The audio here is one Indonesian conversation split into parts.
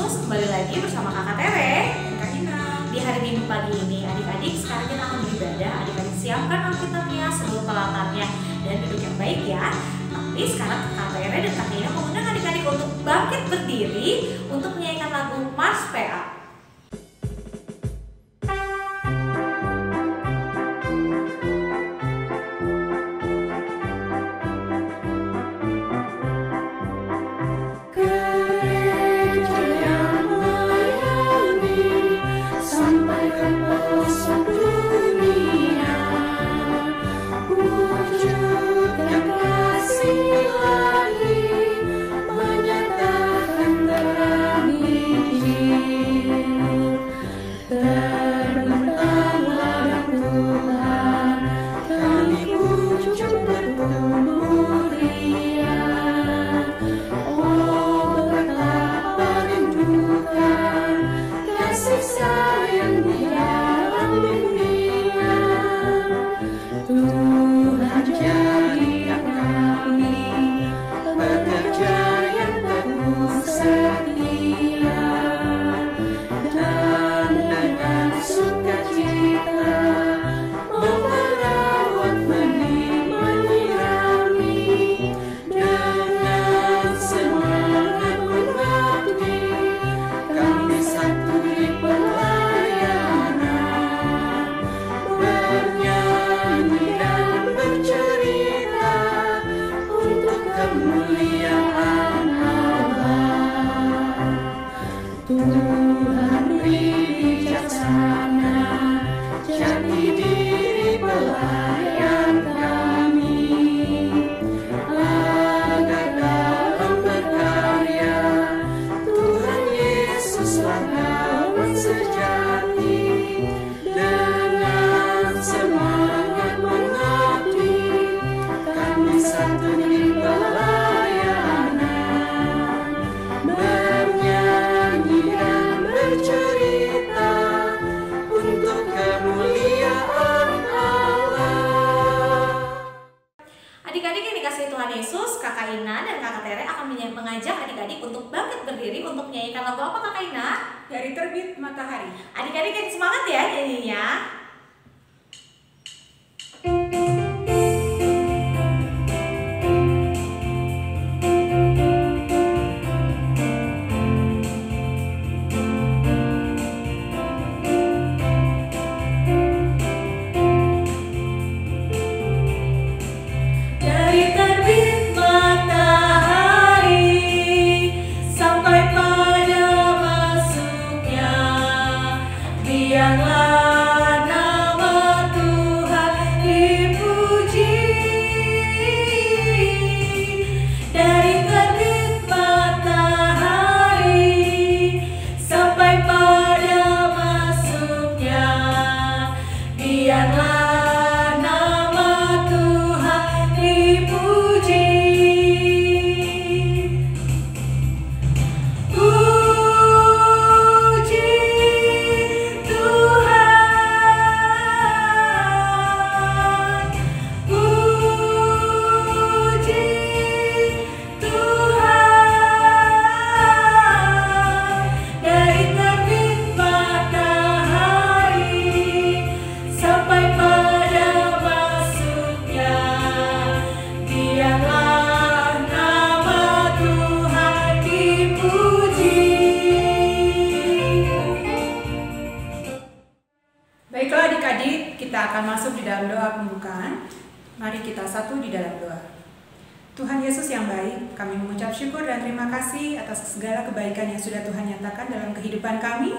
Yesus, kembali lagi bersama Kakak Tere dan Kak Ina. Di hari Minggu pagi ini, adik-adik sekarang kita akan beribadah. Adik-adik siapkan Alkitabnya, sebelum peralatannya, dan duduk yang baik ya. Tapi sekarang Kakak Tere dan Kak Ina mengundang adik-adik untuk bangkit berdiri untuk menyanyikan lagu Mars PA. Adik-adik yang dikasihi Tuhan Yesus, Kakak Ina dan Kakak Tere akan mengajak adik-adik untuk bangkit berdiri untuk menyanyikan lagu apa Kakak Ina? Dari Terbit Matahari. Adik-adik yang semangat ya nyanyinya. Baiklah adik-adik, kita akan masuk di dalam doa pembukaan. Mari kita satu di dalam doa. Tuhan Yesus yang baik, kami mengucap syukur dan terima kasih atas segala kebaikan yang sudah Tuhan nyatakan dalam kehidupan kami,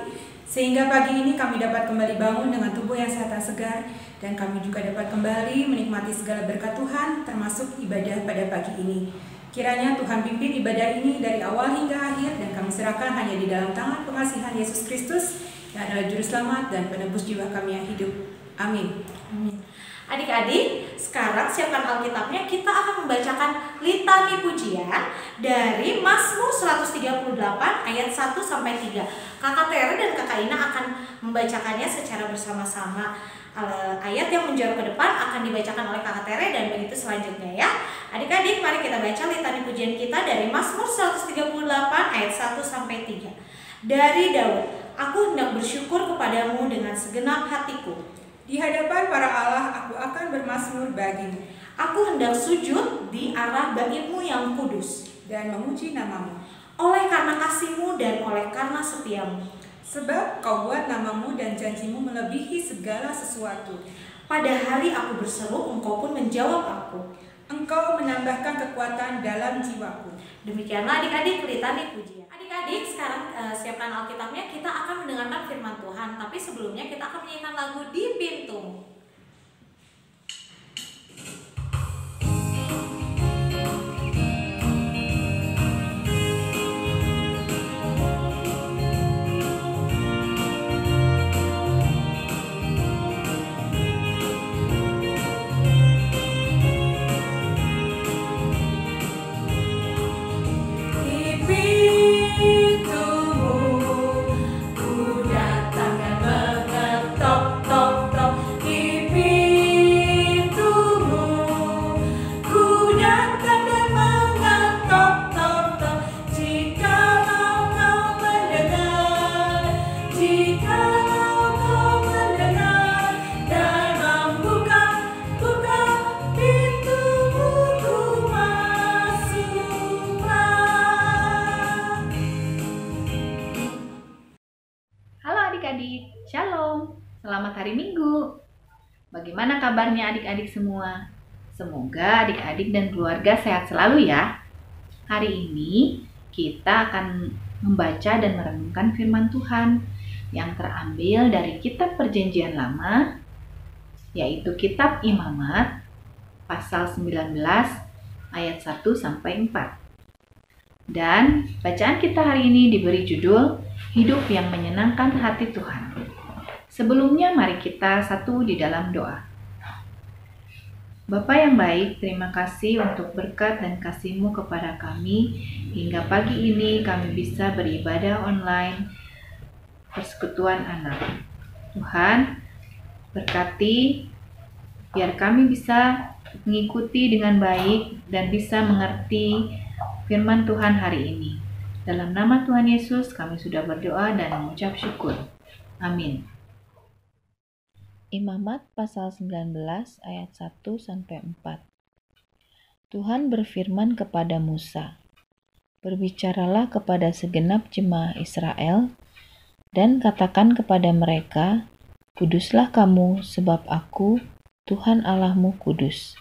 sehingga pagi ini kami dapat kembali bangun dengan tubuh yang sehat dan segar, dan kami juga dapat kembali menikmati segala berkat Tuhan, termasuk ibadah pada pagi ini. Kiranya Tuhan pimpin ibadah ini dari awal hingga akhir, dan kami serahkan hanya di dalam tangan pengasihan Yesus Kristus, yang adalah Juru Selamat dan penebus jiwa kami yang hidup. Amin. Amin. Adik-adik, sekarang siapkan Alkitabnya, kita akan membacakan litani pujian dari Mazmur 138 ayat 1-3. Kakak Tere dan Kakak Ina akan membacakannya secara bersama-sama. Ayat yang menjorok ke depan akan dibacakan oleh Kakak Tere dan begitu selanjutnya ya. Adik-adik, mari kita baca litani pujian kita dari Mazmur 138 ayat 1 sampai 3. Dari Daud, aku hendak bersyukur kepadamu dengan segenap hatiku. Di hadapan para Allah aku akan bermazmur bagimu. Aku hendak sujud di arah baitmu yang kudus dan memuji namamu. Oleh karena kasih-Mu dan oleh karena setiamu. Sebab kau buat namamu dan janjimu melebihi segala sesuatu. Pada hari aku berseru, engkau pun menjawab aku. Engkau menambahkan kekuatan dalam jiwaku. Demikianlah adik-adik litani pujian. Adik-adik, sekarang siapkan Alkitabnya, kita akan mendengarkan firman Tuhan. Tapi sebelumnya kita akan menyanyikan lagu Di Pintumu. Adik-adik, Shalom, selamat hari Minggu. Bagaimana kabarnya adik-adik semua? Semoga adik-adik dan keluarga sehat selalu ya. Hari ini kita akan membaca dan merenungkan firman Tuhan yang terambil dari kitab Perjanjian Lama, yaitu kitab Imamat, pasal 19 ayat 1 sampai 4. Dan bacaan kita hari ini diberi judul Hidup yang Menyenangkan Hati Tuhan. Sebelumnya mari kita satu di dalam doa. Bapa yang baik, terima kasih untuk berkat dan kasih-Mu kepada kami. Hingga pagi ini kami bisa beribadah online persekutuan anak. Tuhan, berkati biar kami bisa mengikuti dengan baik dan bisa mengerti firman Tuhan hari ini. Dalam nama Tuhan Yesus kami sudah berdoa dan mengucap syukur. Amin. Imamat pasal 19 ayat 1 sampai 4. Tuhan berfirman kepada Musa, "Berbicaralah kepada segenap jemaah Israel dan katakan kepada mereka, Kuduslah kamu sebab aku, Tuhan Allahmu kudus.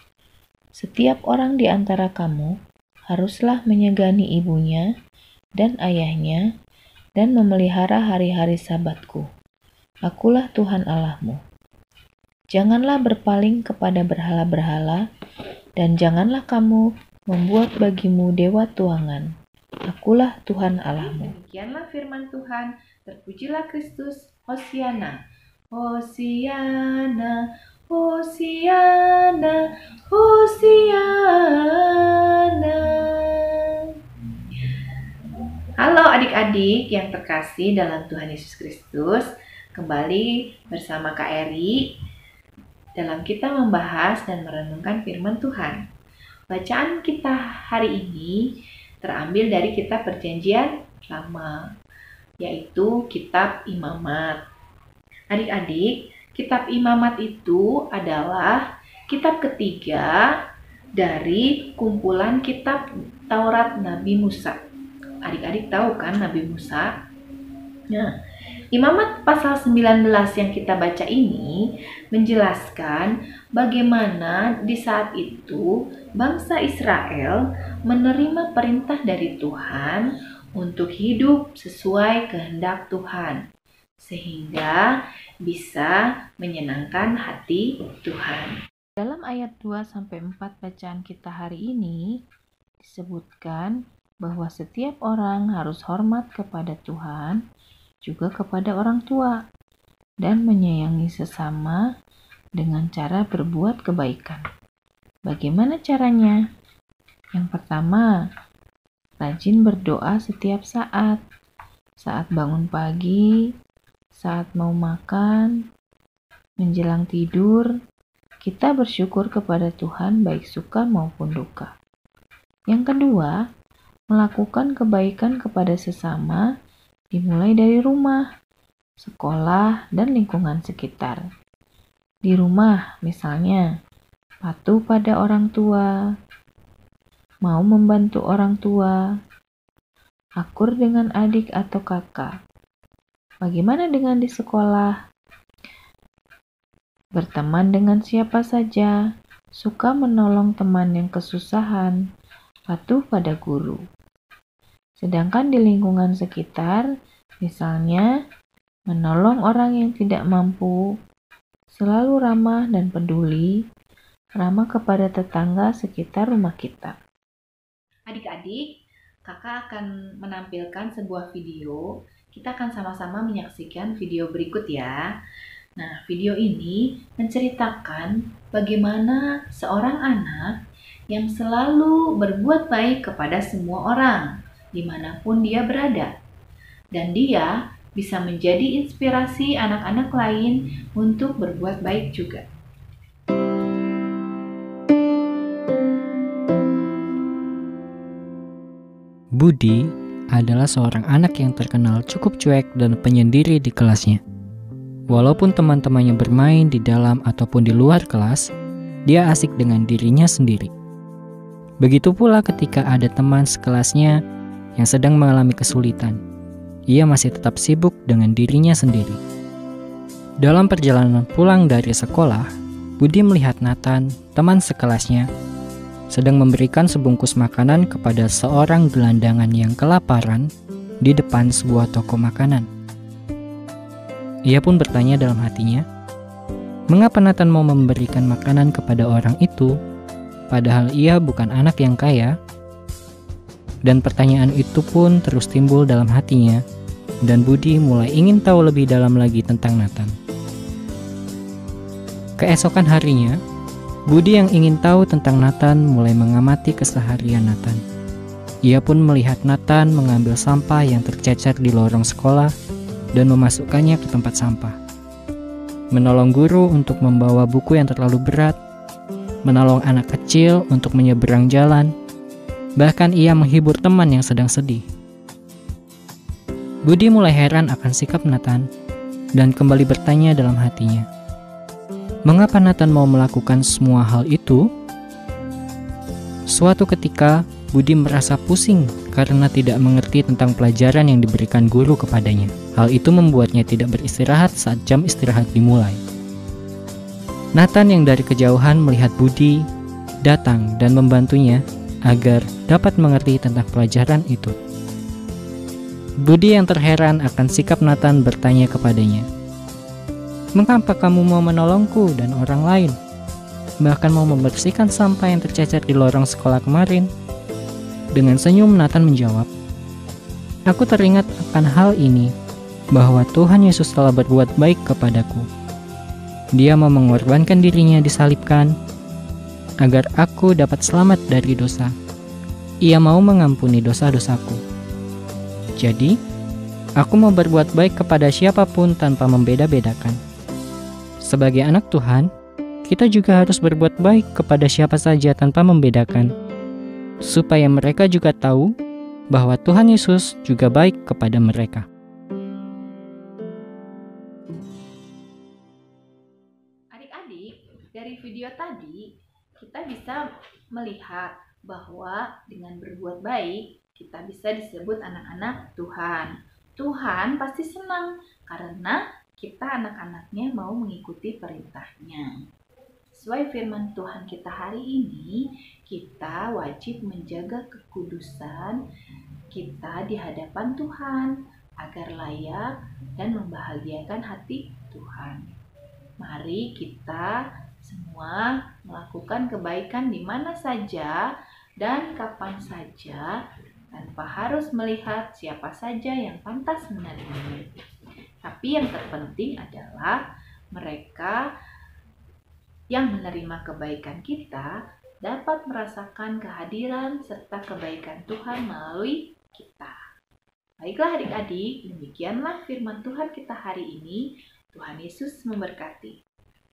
Setiap orang di antara kamu haruslah menyegani ibunya dan ayahnya, dan memelihara hari-hari Sabatku. Akulah Tuhan Allahmu. Janganlah berpaling kepada berhala-berhala, dan janganlah kamu membuat bagimu dewa tuangan. Akulah Tuhan Allahmu." Demikianlah firman Tuhan. Terpujilah Kristus. Hosiana, Hosiana, Hosiana, Hosiana. Halo adik-adik yang terkasih dalam Tuhan Yesus Kristus. Kembali bersama Kak Eri dalam kita membahas dan merenungkan firman Tuhan. Bacaan kita hari ini terambil dari kitab Perjanjian Lama, yaitu kitab Imamat. Adik-adik, kitab Imamat itu adalah kitab ketiga dari kumpulan kitab Taurat Nabi Musa. Adik-adik tahu kan Nabi Musa? Nah, Imamat pasal 19 yang kita baca ini menjelaskan bagaimana di saat itu bangsa Israel menerima perintah dari Tuhan untuk hidup sesuai kehendak Tuhan, sehingga bisa menyenangkan hati Tuhan. Dalam ayat 2-4 bacaan kita hari ini disebutkan bahwa setiap orang harus hormat kepada Tuhan, juga kepada orang tua, dan menyayangi sesama dengan cara berbuat kebaikan. Bagaimana caranya? Yang pertama, rajin berdoa setiap saat bangun pagi, saat mau makan, Menjelang tidur, kita bersyukur kepada Tuhan baik suka maupun duka. Yang kedua, melakukan kebaikan kepada sesama dimulai dari rumah, sekolah, dan lingkungan sekitar. Di rumah, misalnya, patuh pada orang tua, mau membantu orang tua, akur dengan adik atau kakak. Bagaimana dengan di sekolah? Berteman dengan siapa saja, suka menolong teman yang kesusahan, patuh pada guru. Sedangkan di lingkungan sekitar, misalnya menolong orang yang tidak mampu, selalu ramah dan peduli, ramah kepada tetangga sekitar rumah kita. Adik-adik, kakak akan menampilkan sebuah video. Kita akan sama-sama menyaksikan video berikut ya. Nah, video ini menceritakan bagaimana seorang anak yang selalu berbuat baik kepada semua orang, dimanapun dia berada. Dan dia bisa menjadi inspirasi anak-anak lain untuk berbuat baik juga. Budi adalah seorang anak yang terkenal cukup cuek dan penyendiri di kelasnya. Walaupun teman-temannya bermain di dalam ataupun di luar kelas, dia asik dengan dirinya sendiri. Begitu pula ketika ada teman sekelasnya yang sedang mengalami kesulitan. Ia masih tetap sibuk dengan dirinya sendiri. Dalam perjalanan pulang dari sekolah, Budi melihat Nathan, teman sekelasnya, sedang memberikan sebungkus makanan kepada seorang gelandangan yang kelaparan di depan sebuah toko makanan. Ia pun bertanya dalam hatinya, mengapa Nathan mau memberikan makanan kepada orang itu, padahal ia bukan anak yang kaya? Dan pertanyaan itu pun terus timbul dalam hatinya, dan Budi mulai ingin tahu lebih dalam lagi tentang Nathan. Keesokan harinya, Budi yang ingin tahu tentang Nathan mulai mengamati keseharian Nathan. Ia pun melihat Nathan mengambil sampah yang tercecer di lorong sekolah dan memasukkannya ke tempat sampah. Menolong guru untuk membawa buku yang terlalu berat, menolong anak kecil untuk menyeberang jalan, bahkan ia menghibur teman yang sedang sedih. Budi mulai heran akan sikap Nathan dan kembali bertanya dalam hatinya, mengapa Nathan mau melakukan semua hal itu? Suatu ketika, Budi merasa pusing karena tidak mengerti tentang pelajaran yang diberikan guru kepadanya. Hal itu membuatnya tidak beristirahat saat jam istirahat dimulai. Nathan yang dari kejauhan melihat Budi datang dan membantunya agar dapat mengerti tentang pelajaran itu. Budi yang terheran akan sikap Nathan bertanya kepadanya, mengapa kamu mau menolongku dan orang lain? Bahkan mau membersihkan sampah yang tercecer di lorong sekolah kemarin? Dengan senyum Nathan menjawab, aku teringat akan hal ini, bahwa Tuhan Yesus telah berbuat baik kepadaku. Dia mau mengorbankan dirinya disalibkan, agar aku dapat selamat dari dosa. Ia mau mengampuni dosa-dosaku. Jadi, aku mau berbuat baik kepada siapapun tanpa membeda-bedakan. Sebagai anak Tuhan, kita juga harus berbuat baik kepada siapa saja tanpa membedakan, supaya mereka juga tahu bahwa Tuhan Yesus juga baik kepada mereka. Adik-adik, dari video tadi kita bisa melihat bahwa dengan berbuat baik kita bisa disebut anak-anak Tuhan. Tuhan pasti senang karena kita anak-anaknya mau mengikuti perintahnya. Sesuai firman Tuhan kita hari ini, kita wajib menjaga kekudusan kita di hadapan Tuhan agar layak dan membahagiakan hati Tuhan. Mari kita semua melakukan kebaikan di mana saja dan kapan saja tanpa harus melihat siapa saja yang pantas menerimanya. Tapi yang terpenting adalah mereka yang menerima kebaikan kita dapat merasakan kehadiran serta kebaikan Tuhan melalui kita. Baiklah adik-adik, demikianlah firman Tuhan kita hari ini. Tuhan Yesus memberkati.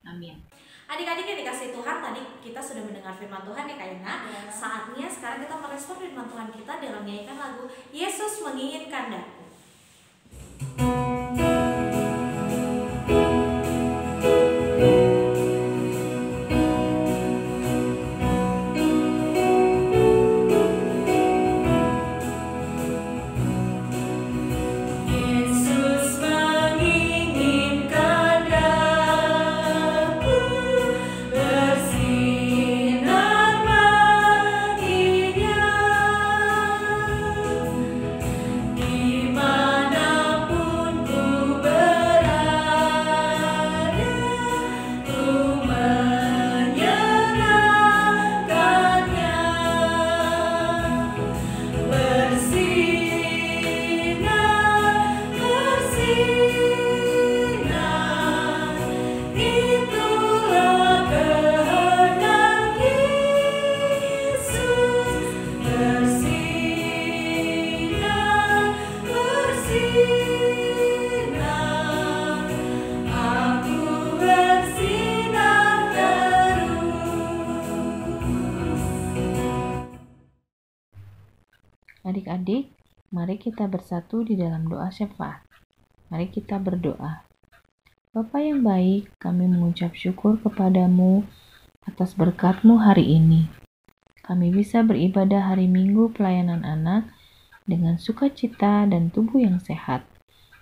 Amin. Adik-adik yang dikasih Tuhan, tadi kita sudah mendengar firman Tuhan ya Kak Ina. Saatnya sekarang kita merespon firman Tuhan kita dalam menyanyikan lagu Yesus Menginginkan Daku. Adik-adik, mari kita bersatu di dalam doa syafaat. Mari kita berdoa. Bapa yang baik, kami mengucap syukur kepadamu atas berkat-Mu hari ini. Kami bisa beribadah hari Minggu pelayanan anak dengan sukacita dan tubuh yang sehat,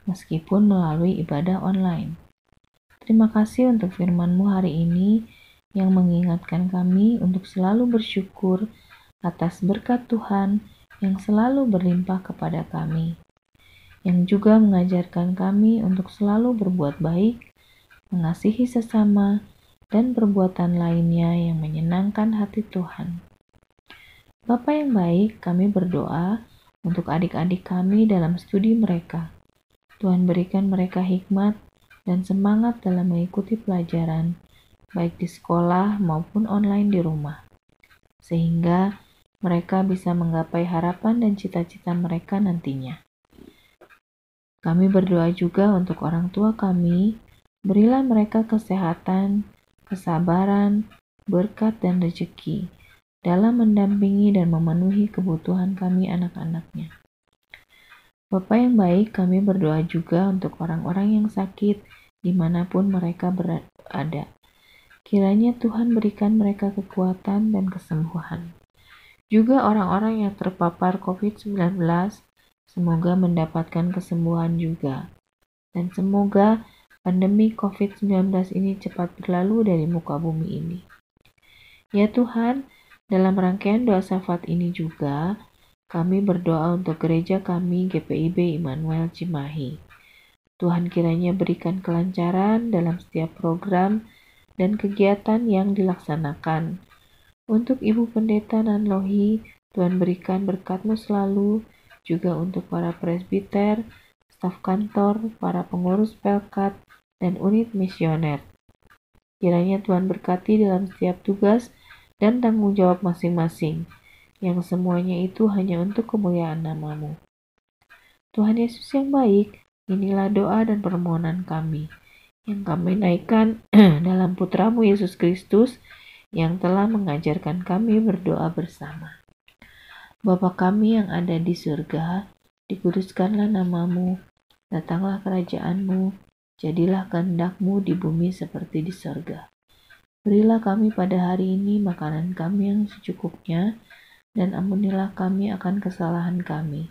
meskipun melalui ibadah online. Terima kasih untuk firman-Mu hari ini yang mengingatkan kami untuk selalu bersyukur atas berkat Tuhan yang selalu berlimpah kepada kami, yang juga mengajarkan kami untuk selalu berbuat baik, mengasihi sesama, dan perbuatan lainnya yang menyenangkan hati Tuhan. Bapa yang baik, kami berdoa untuk adik-adik kami dalam studi mereka. Tuhan berikan mereka hikmat dan semangat dalam mengikuti pelajaran, baik di sekolah maupun online di rumah, sehingga mereka bisa menggapai harapan dan cita-cita mereka nantinya. Kami berdoa juga untuk orang tua kami, berilah mereka kesehatan, kesabaran, berkat, dan rezeki dalam mendampingi dan memenuhi kebutuhan kami anak-anaknya. Bapa yang baik, kami berdoa juga untuk orang-orang yang sakit dimanapun mereka berada. Kiranya Tuhan berikan mereka kekuatan dan kesembuhan. Juga orang-orang yang terpapar COVID-19, semoga mendapatkan kesembuhan juga. Dan semoga pandemi COVID-19 ini cepat berlalu dari muka bumi ini. Ya Tuhan, dalam rangkaian doa syafaat ini juga, kami berdoa untuk gereja kami GPIB Immanuel Cimahi. Tuhan kiranya berikan kelancaran dalam setiap program dan kegiatan yang dilaksanakan. Untuk Ibu Pendeta Nanlohi, Tuhan berikan berkat-Mu selalu, juga untuk para presbiter, staf kantor, para pengurus pelkat, dan unit misioner. Kiranya Tuhan berkati dalam setiap tugas dan tanggung jawab masing-masing, yang semuanya itu hanya untuk kemuliaan nama-Mu. Tuhan Yesus yang baik, inilah doa dan permohonan kami, yang kami naikkan dalam Putra-Mu Yesus Kristus, yang telah mengajarkan kami berdoa bersama. Bapa kami yang ada di surga, dikuduskanlah nama-Mu, datanglah kerajaan-Mu, jadilah kehendak-Mu di bumi seperti di surga. Berilah kami pada hari ini makanan kami yang secukupnya, dan ampunilah kami akan kesalahan kami,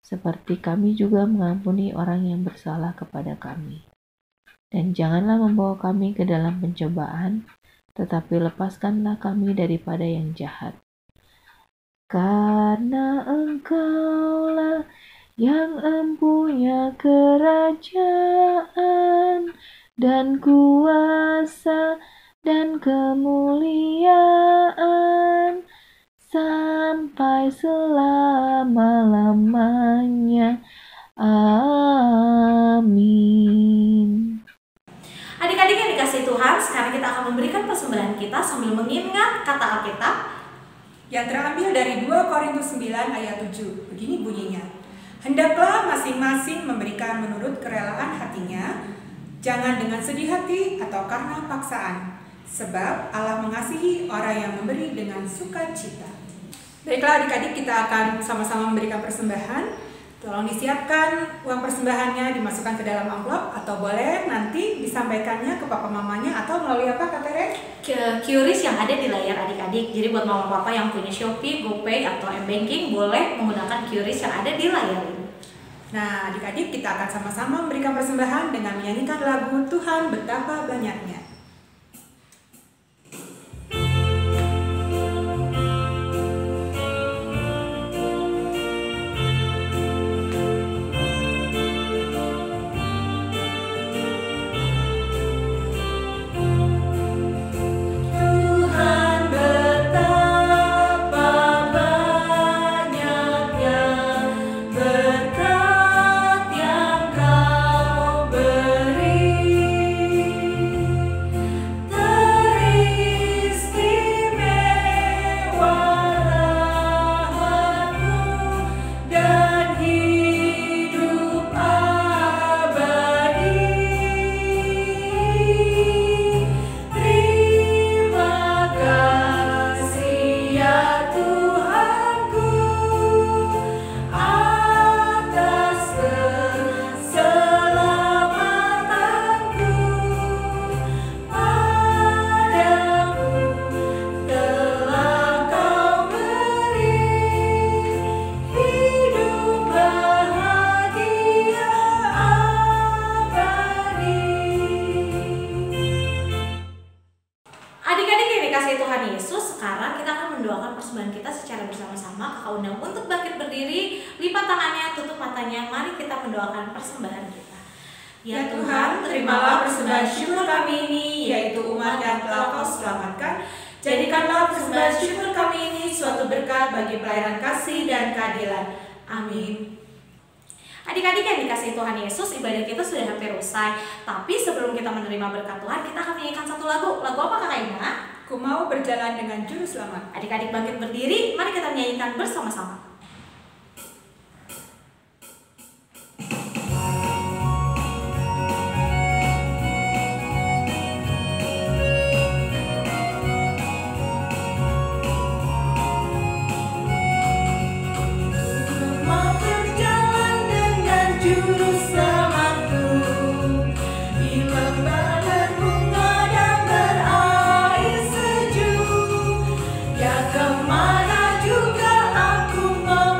seperti kami juga mengampuni orang yang bersalah kepada kami. Dan janganlah membawa kami ke dalam pencobaan, tetapi lepaskanlah kami daripada yang jahat. Karena Engkaulah yang empunya kerajaan dan kuasa dan kemuliaan sampai selama-lamanya. Amin. Adik-adik yang dikasih Tuhan, sekarang kita akan memberikan persembahan kita sambil mengingat kata Alkitab yang terambil dari 2 Korintus 9 ayat 7. Begini bunyinya. Hendaklah masing-masing memberikan menurut kerelaan hatinya, Jangan dengan sedih hati atau karena paksaan, sebab Allah mengasihi orang yang memberi dengan sukacita. Baiklah adik-adik, kita akan sama-sama memberikan persembahan. Tolong disiapkan uang persembahannya, dimasukkan ke dalam amplop, atau boleh nanti disampaikannya ke papa mamanya atau melalui apa Kak Tere? QRIS yang ada di layar adik-adik. Jadi buat mama papa yang punya Shopee, GoPay atau M-Banking boleh menggunakan QRIS yang ada di layar ini. Nah adik-adik, kita akan sama-sama memberikan persembahan dengan menyanyikan lagu Tuhan Betapa Banyaknya. Persembahan kita. Ya Tuhan, terimalah persembahan syukur kami ini, yaitu umat yang telah Kau selamatkan. Jadikanlah persembahan syukur kami ini suatu berkat bagi pelayanan kasih dan keadilan. Amin. Adik-adik yang dikasihi Tuhan Yesus, ibadah kita sudah hampir usai. Tapi sebelum kita menerima berkat Tuhan, kita akan menyanyikan satu lagu. Lagu apa Kak Ina? Ku mau berjalan dengan juru selamat. Adik-adik bangkit berdiri, mari kita menyanyikan bersama-sama. Kemana juga aku mau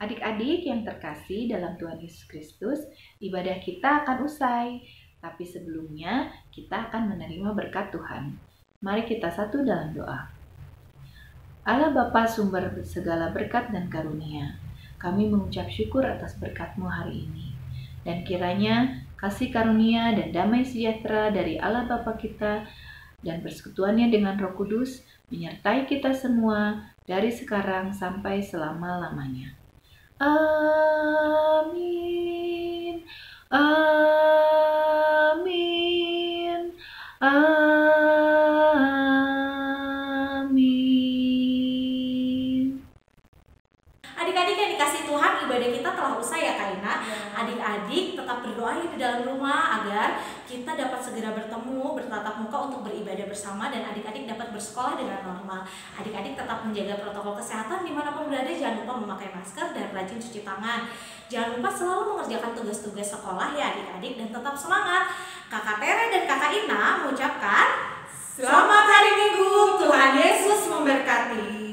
Adik-adik yang terkasih dalam Tuhan Yesus Kristus, ibadah kita akan usai. Tapi sebelumnya kita akan menerima berkat Tuhan. Mari kita satu dalam doa. Allah Bapa sumber segala berkat dan karunia, kami mengucap syukur atas berkat-Mu hari ini. Dan kiranya kasih karunia dan damai sejahtera dari Allah Bapa kita dan persekutuannya dengan Roh Kudus menyertai kita semua dari sekarang sampai selama-lamanya. Amin. Amin. Amin. Adik-adik yang dikasih Tuhan, ibadah kita telah usai ya Kak Ina. Adik-adik tetap berdoa di dalam rumah agar kita dapat segera bertemu, bertatap muka untuk beribadah bersama, dan adik-adik dapat bersekolah dengan normal. Adik-adik tetap menjaga protokol kesehatan dimanapun berada, jangan lupa memakai masker dan rajin cuci tangan. Jangan lupa selalu mengerjakan tugas-tugas sekolah ya adik-adik, dan tetap semangat. Kakak Tere dan Kakak Ina mengucapkan Selamat hari Minggu, Tuhan Yesus memberkati.